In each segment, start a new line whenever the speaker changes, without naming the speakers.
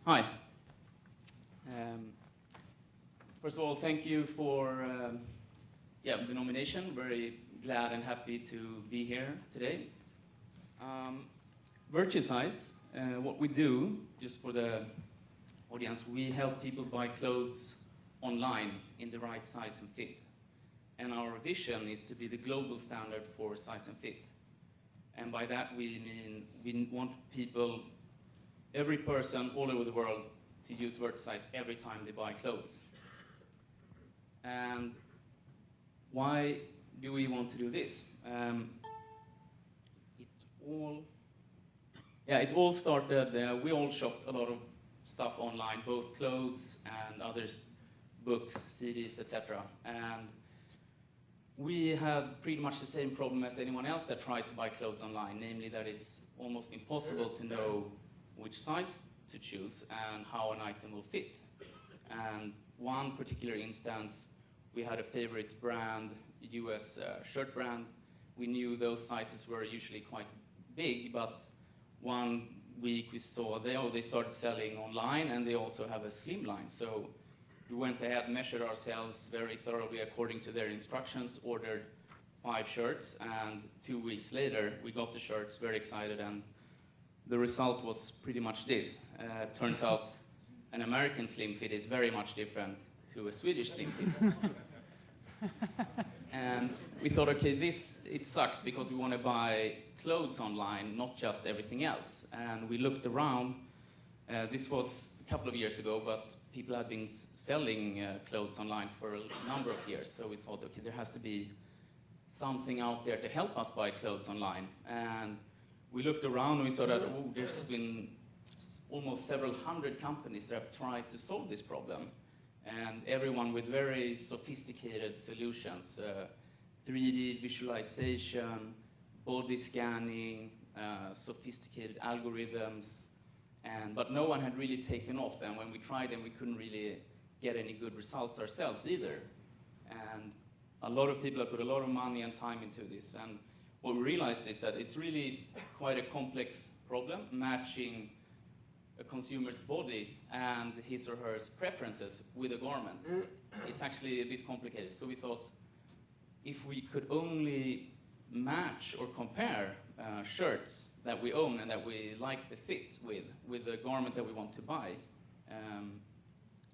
Hi. First of all, thank you for the nomination. Very glad and happy to be here today. Virtusize, what we do, just for the audience, we help people buy clothes online in the right size and fit. And our vision is to be the global standard for size and fit. And by that we mean we want people, every person all over the world, to use Virtusize every time they buy clothes. And why do we want to do this? It all started, we all shopped a lot of stuff online, both clothes and others, books, CDs, etc. And we had pretty much the same problem as anyone else that tries to buy clothes online, namely that it's almost impossible to know which size to choose and how an item will fit. And one particular instance, we had a favorite brand, US shirt brand. We knew those sizes were usually quite big, but one week we saw they started selling online, and they also have a slim line. So we went ahead, measured ourselves very thoroughly according to their instructions, ordered 5 shirts, and 2 weeks later we got the shirts, very excited, and the result was pretty much this. Turns out an American slim fit is very much different to a Swedish slim fit. And we thought, okay, it sucks because we want to buy clothes online, not just everything else. And we looked around. This was a couple of years ago, but people had been selling clothes online for a number of years. So we thought, okay, there has to be something out there to help us buy clothes online. And we looked around and we saw that there's been almost several hundred companies that have tried to solve this problem. And everyone with very sophisticated solutions, 3D visualization, body scanning, sophisticated algorithms, but no one had really taken off. And when we tried them, we couldn't really get any good results ourselves either. And a lot of people have put a lot of money and time into this. And what we realized is that it's really quite a complex problem, matching a consumer's body and his or her preferences with a garment. It's actually a bit complicated. So we thought, if we could only match or compare shirts that we own and that we like the fit with the garment that we want to buy,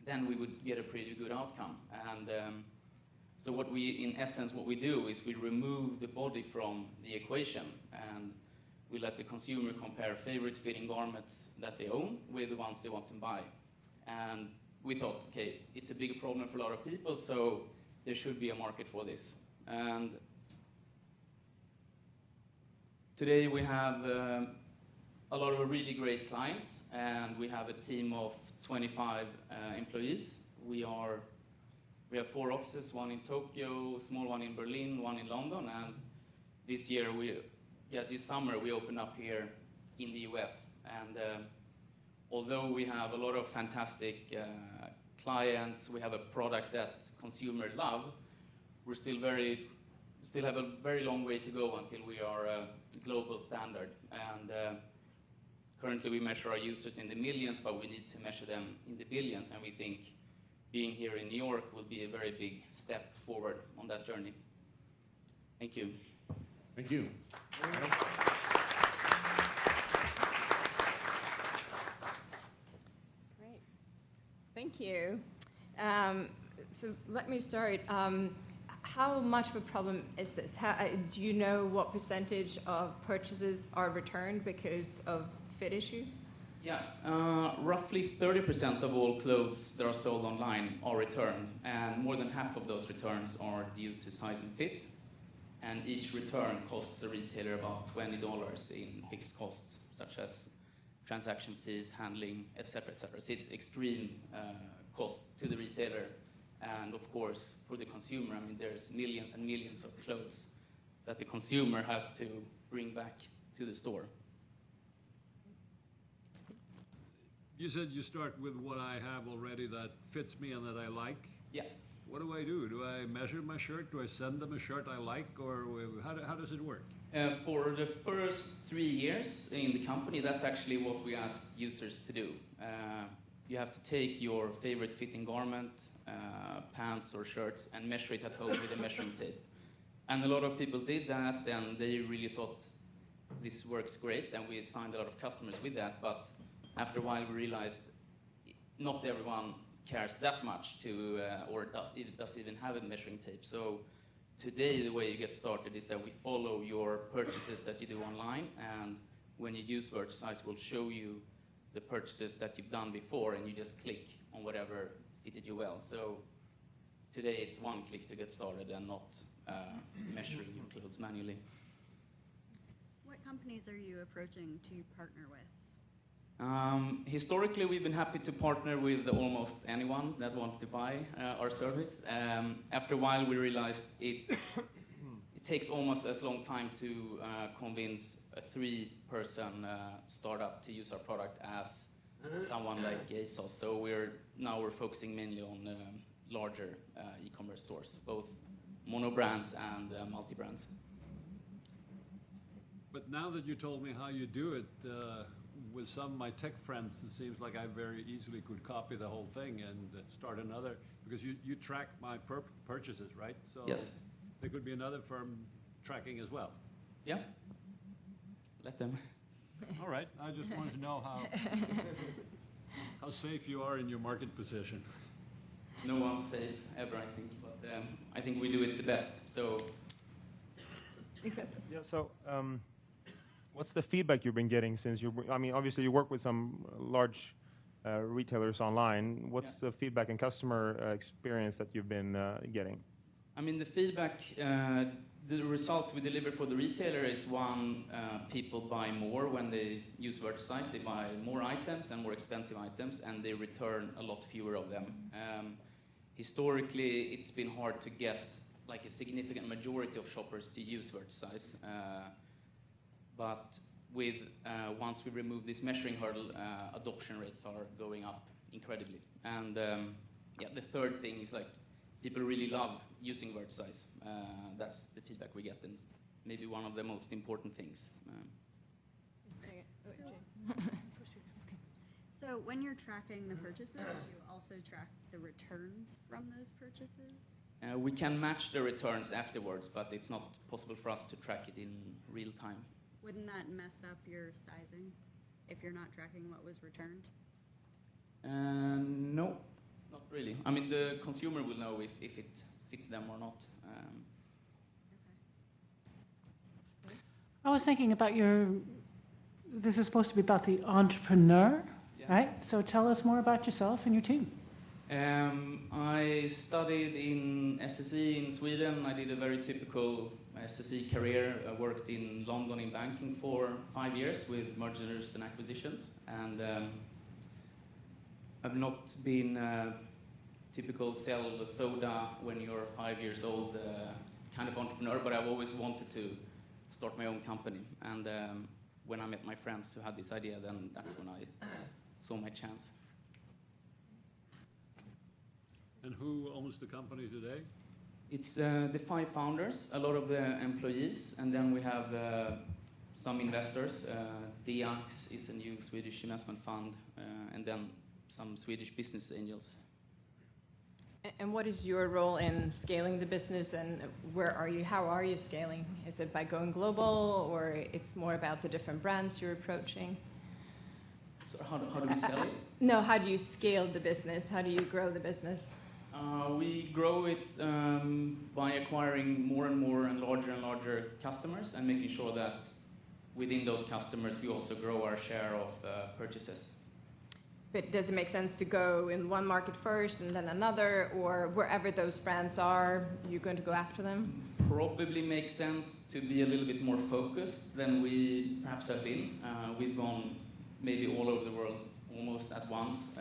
then we would get a pretty good outcome. And so in essence, what we do is we remove the body from the equation, and we let the consumer compare favorite fitting garments that they own with the ones they want to buy. And we thought, okay, it's a big problem for a lot of people, so there should be a market for this. And today we have a lot of really great clients, and we have a team of 25 employees. We have 4 offices, one in Tokyo, a small one in Berlin, one in London, and this year this summer we opened up here in the US. And although we have a lot of fantastic clients, we have a product that consumers love, we still have a very long way to go until we are a global standard. And currently we measure our users in the millions, but we need to measure them in the billions, and we think being here in New York will be a very big step forward on that journey. Thank you.
Thank you.
Great. Thank you. So let me start. How much of a problem is this? Do you know what percentage of purchases are returned because of fit issues?
Yeah, roughly 30% of all clothes that are sold online are returned, and more than half of those returns are due to size and fit. And each return costs a retailer about $20 in fixed costs, such as transaction fees, handling, etc., etc. So it's extreme cost to the retailer, and of course for the consumer. I mean, there's millions and millions of clothes that the consumer has to bring back to the store.
You said you start with what I have already that fits me and that I like.
Yeah.
What do? Do I measure my shirt? Do I send them a shirt I like, or how does it work?
For the first 3 years in the company, that's actually what we asked users to do. You have to take your favorite fitting garment, pants or shirts, and measure it at home with a measuring tape. And a lot of people did that, and they really thought this works great, and we signed a lot of customers with that. But after a while, we realized not everyone cares that much to, or does even have a measuring tape. So today, the way you get started is that we follow your purchases that you do online, and when you use Virtusize, we'll show you the purchases that you've done before, and you just click on whatever fitted you well. So today, it's one click to get started and not measuring your clothes manually.
What companies are you approaching to partner with?
Historically, we've been happy to partner with almost anyone that wanted to buy our service. After a while, we realized it takes almost as long time to convince a 3-person startup to use our product as someone like ASOS. So we're focusing mainly on larger e-commerce stores, both mono brands and multi-brands.
But now that you told me how you do it, with some of my tech friends, it seems like I very easily could copy the whole thing and start another, because you track my purchases, right? So
yes.
There could be another firm tracking as well.
Yeah. Let them.
All right. I just wanted to know how safe you are in your market position.
No one's safe ever, I think. But I think we do it the best. So.
Yeah. So. What's the feedback you've been getting since I mean, obviously you work with some large retailers online. What's the feedback and customer experience that you've been getting?
I mean, the feedback, the results we deliver for the retailer is one, people buy more when they use Virtusize. They buy more items and more expensive items, and they return a lot fewer of them. Historically, it's been hard to get like a significant majority of shoppers to use Virtusize. But with once we remove this measuring hurdle, adoption rates are going up incredibly. And yeah, the third thing is like people really love using Virtusize. That's the feedback we get, and maybe one of the most important things.
So when you're tracking the purchases, you also track the returns from those purchases?
We can match the returns afterwards, but it's not possible for us to track it in real time.
Wouldn't that mess up your sizing if you're not tracking what was returned?
No, not really. I mean, the consumer will know if it fits them or not.
Okay.
I was thinking about this is supposed to be about the entrepreneur, right? So tell us more about yourself and your team.
I studied in SSE in Sweden. I did a very typical SSE career. I worked in London in banking for 5 years with mergers and acquisitions. And I've not been a typical sell soda when you're 5 years old kind of entrepreneur, but I've always wanted to start my own company. And when I met my friends who had this idea, then that's when I saw my chance.
And who owns the company today?
It's the 5 founders, a lot of the employees, and then we have some investors. Diax is a new Swedish investment fund, and then some Swedish business angels.
And what is your role in scaling the business, and where are you? How are you scaling? Is it by going global, or it's more about the different brands you're approaching?
So how do we sell it?
No, how do you scale the business? How do you grow the business?
We grow it by acquiring more and more and larger customers, and making sure that within those customers we also grow our share of purchases.
But does it make sense to go in one market first and then another, or wherever those brands are, you're going to go after them?
Probably makes sense to be a little bit more focused than we perhaps have been. We've gone maybe all over the world almost at once.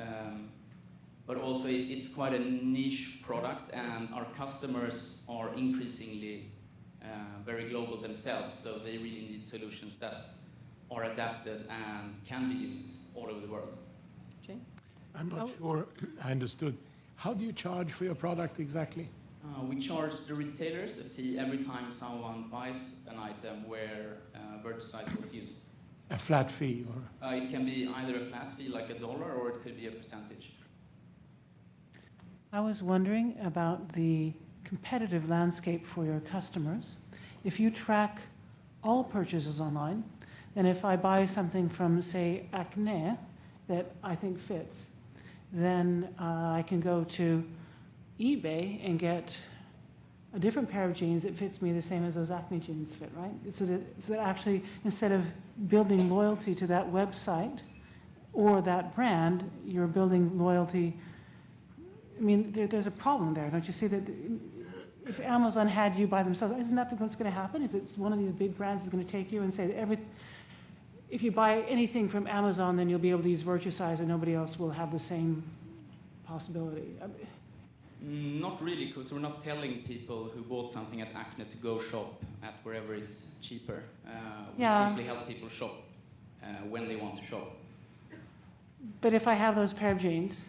But also it's quite a niche product, and our customers are increasingly very global themselves, so they really need solutions that are adapted and can be used all over the world.
I'm not sure I understood. How do you charge for your product exactly?
We charge the retailers a fee every time someone buys an item where Virtusize was used.
A flat fee, or?
It can be either a flat fee like $1 or it could be a percentage.
I was wondering about the competitive landscape for your customers. If you track all purchases online, then if I buy something from, say, Acne that I think fits, then I can go to eBay and get a different pair of jeans that fits me the same as those Acne jeans fit, right? So that actually, instead of building loyalty to that website or that brand, you're building loyalty. I mean, there's a problem there, don't you see that? If Amazon had you by themselves, isn't that what's going to happen? Is it's one of these big brands is going to take you and say that if you buy anything from Amazon, then you'll be able to use Virtusize and nobody else will have the same possibility.
Not really, because we're not telling people who bought something at Acne to go shop at wherever it's cheaper. We simply help people shop when they want to shop.
But if I have those pair of jeans,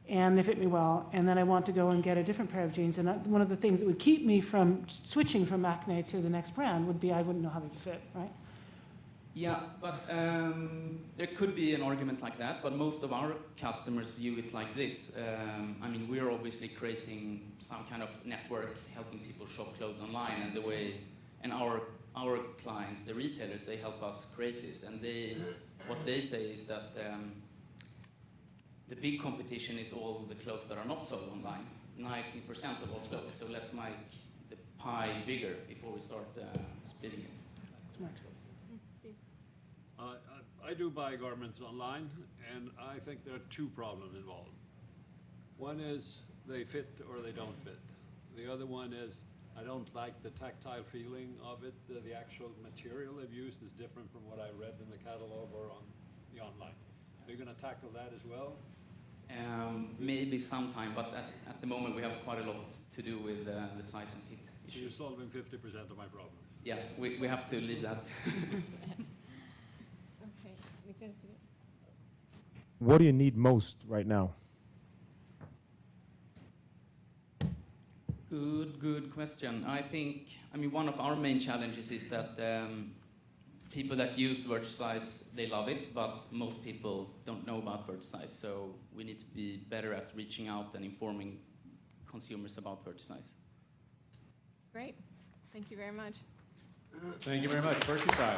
and they fit me well, and then I want to go and get a different pair of jeans, and one of the things that would keep me from switching from Acne to the next brand would be I wouldn't know how they fit, right?
Yeah, but there could be an argument like that, but most of our customers view it like this. I mean, we're obviously creating some kind of network, helping people shop clothes online, and our clients, the retailers, they help us create this, and what they say is that the big competition is all the clothes that are not sold online, 90% of all clothes. So let's make the pie bigger before we start splitting it.
Smart.
I do buy garments online, and I think there are two problems involved. One is they fit or they don't fit. The other one is I don't like the tactile feeling of it. The actual material they've used is different from what I read in the catalog or on the online. Are you going to tackle that as well?
Maybe sometime, but at the moment we have quite a lot to do with the size and fit
So
issue.
you're solving 50% of my problem.
Yeah, we have to leave that.
What do you need most right now?
Good question. I mean, one of our main challenges is that people that use Virtusize, they love it, but most people don't know about Virtusize, so we need to be better at reaching out and informing consumers about Virtusize.
Great. Thank you very much.
Thank you very much. Virtusize.